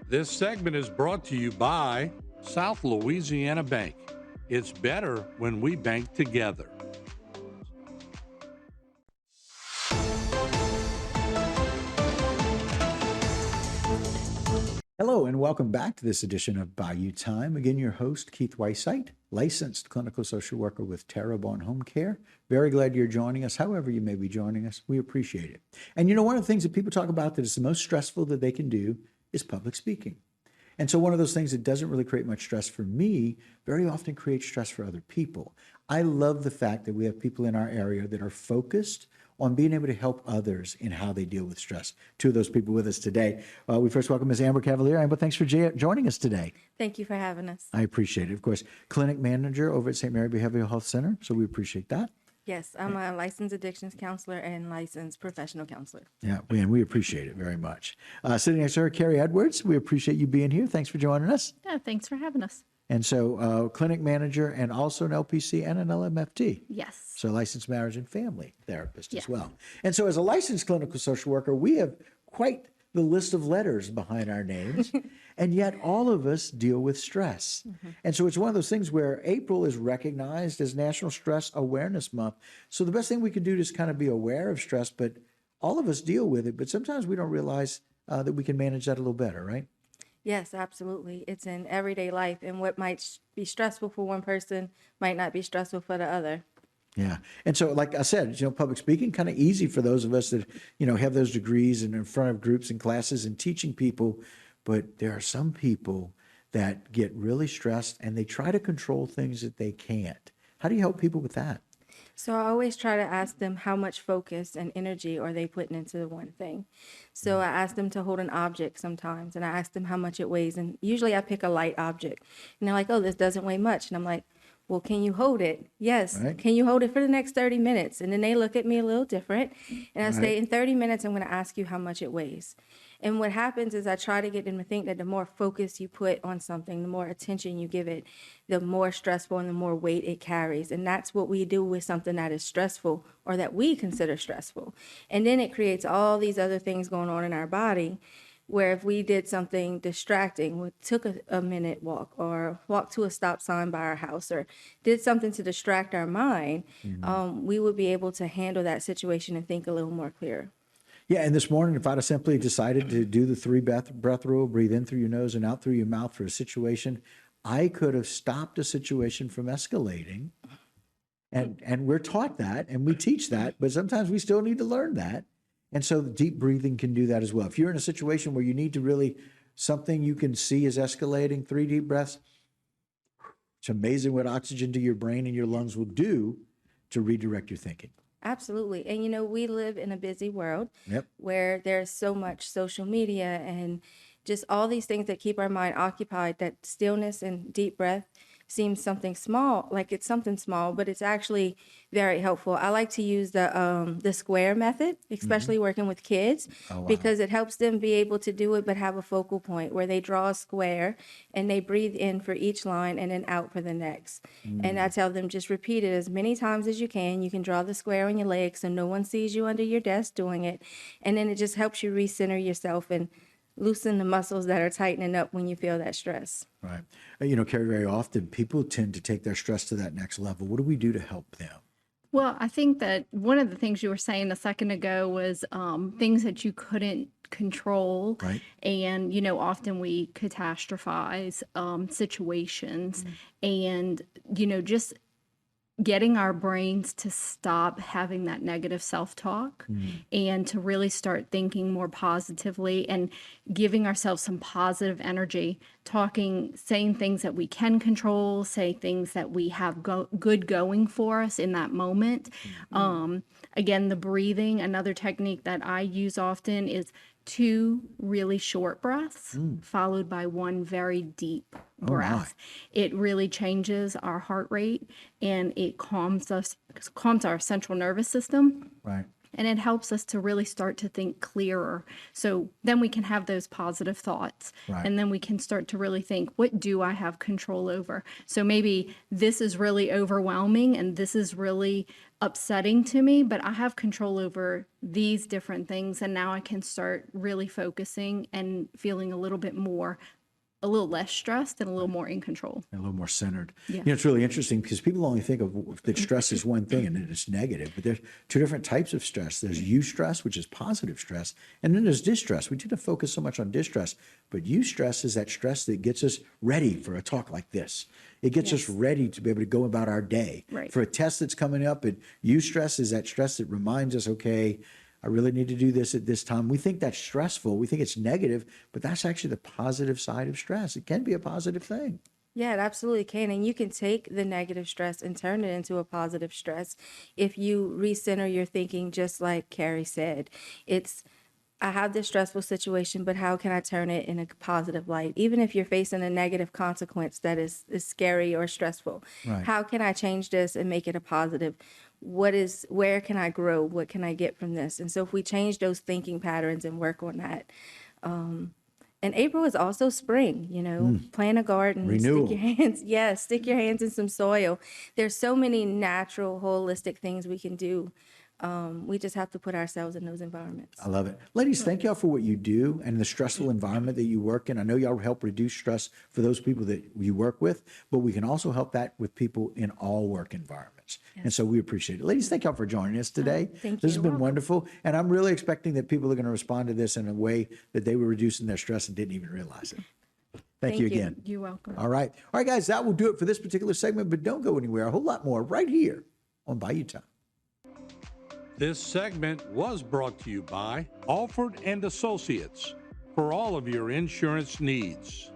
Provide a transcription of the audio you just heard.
This segment is brought to you by South Louisiana Bank. It's better when we bank together. Hello and welcome back to this edition of Bayou Time. Again, your host, Keith Weissite, licensed clinical social worker with Terrebonne Home Care. Very glad you're joining us, however you may be joining us. We appreciate it. And you know, one of the things that people talk about that is the most stressful that they can do is public speaking. And so one of those things that doesn't really create much stress for me very often creates stress for other people. I love the fact that we have people in our area that are focused on being able to help others in how they deal with stress. Two of those people with us today. We first welcome Ms. Amber Cavalier. Amber, thanks for joining us today. Thank you for having us. I appreciate it. Of course, clinic manager over at St. Mary Behavioral Health Center, so we appreciate that. Yes, I'm a licensed addictions counselor and licensed professional counselor. Yeah, and we appreciate it very much. Sitting next to her, Carrie Edwards. We appreciate you being here. Thanks for joining us. Yeah, thanks for having us. And so clinic manager and also an LPC and an LMFT. Yes. So licensed marriage and family therapist as well. And so as a licensed clinical social worker, we have quite the list of letters behind our names. And yet all of us deal with stress. And so it's one of those things where April is recognized as National Stress Awareness Month. So the best thing we can do is kind of be aware of stress, but all of us deal with it. But sometimes we don't realize that we can manage that a little better, right? Yes, absolutely. It's in everyday life, and what might be stressful for one person might not be stressful for the other. Yeah. And so, like I said, you know, public speaking, kind of easy for those of us that, you know, have those degrees and in front of groups and classes and teaching people. But there are some people that get really stressed and they try to control things that they can't. How do you help people with that? So I always try to ask them how much focus and energy are they putting into the one thing. So I ask them to hold an object sometimes, and I ask them how much it weighs. And usually I pick a light object. And they're like, oh, this doesn't weigh much. And I'm like, well, can you hold it? Yes. Right. Can you hold it for the next 30 minutes? And then they look at me a little different. And I say, Right. in 30 minutes, I'm going to ask you how much it weighs. And what happens is I try to get them to think that the more focus you put on something, the more attention you give it, the more stressful and the more weight it carries. And that's what we do with something that is stressful or that we consider stressful. And then it creates all these other things going on in our body, where if we did something distracting, we took a minute walk or walked to a stop sign by our house or did something to distract our mind, we would be able to handle that situation and think a little more clear. Yeah, and this morning, if I'd have simply decided to do the three breath rule, breathe in through your nose and out through your mouth for a situation, I could have stopped a situation from escalating. And we're taught that and we teach that, but sometimes we still need to learn that. And so deep breathing can do that as well. If you're in a situation where you need to really, something you can see is escalating, 3 deep breaths, it's amazing what oxygen to your brain and your lungs will do to redirect your thinking. Absolutely. And, you know, we live in a busy world where there's so much social media and just all these things that keep our mind occupied, that stillness and deep breath seems something small, like it's something small, but it's actually very helpful. I like to use the square method, especially working with kids, because it helps them be able to do it, but have a focal point where they draw a square and they breathe in for each line and then out for the next. And I tell them just repeat it as many times as you can. You can draw the square on your leg so no one sees you under your desk doing it. And then it just helps you recenter yourself and loosen the muscles that are tightening up when you feel that stress. Right. You know, Carrie, very often people tend to take their stress to that next level. What do we do to help them? Well, I think that one of the things you were saying a second ago was things that you couldn't control. Right. And, you know, often we catastrophize situations and, you know, just getting our brains to stop having that negative self-talk and to really start thinking more positively and giving ourselves some positive energy, saying things that we can control, say things that we have good going for us in that moment. Again, the breathing, another technique that I use often is 2 really short breaths followed by 1 very deep breath. It really changes our heart rate and it calms our central nervous system. Right. And it helps us to really start to think clearer. So then we can have those positive thoughts. Right. And then we can start to really think, what do I have control over? So maybe this is really overwhelming and this is really upsetting to me, but I have control over these different things. And now I can start really focusing and feeling a little less stressed and a little more in control. A little more centered. Yeah. You know, it's really interesting because people only think of that stress is one thing and that it's negative, but there's two different types of stress. There's eustress, which is positive stress, and then there's distress. We tend to focus so much on distress, but eustress is that stress that gets us ready for a talk like this. It gets us ready to be able to go about our day. Right. For a test that's coming up, and eustress is that stress that reminds us, okay, I really need to do this at this time. We think that's stressful. We think it's negative, but that's actually the positive side of stress. It can be a positive thing. Yeah, it absolutely can. And you can take the negative stress and turn it into a positive stress if you recenter your thinking, just like Carrie said. I have this stressful situation, but how can I turn it in a positive light? Even if you're facing a negative consequence that is scary or stressful, Right. How can I change this and make it a positive? Where can I grow? What can I get from this? And so if we change those thinking patterns and work on that, and April is also spring, plant a garden, Renewal. stick your hands in some soil. There's so many natural, holistic things we can do. We just have to put ourselves in those environments. I love it. Ladies, thank y'all for what you do and the stressful environment that you work in. I know y'all help reduce stress for those people that you work with, but we can also help that with people in all work environments. Yes. And so we appreciate it. Ladies, thank y'all for joining us today. Thank This you. has been wonderful. And I'm really expecting that people are going to respond to this in a way that they were reducing their stress and didn't even realize it. Thank you again. You're welcome. All right. All right, guys, that will do it for this particular segment, but don't go anywhere. A whole lot more right here on Bayou Time. This segment was brought to you by Alford and Associates for all of your insurance needs.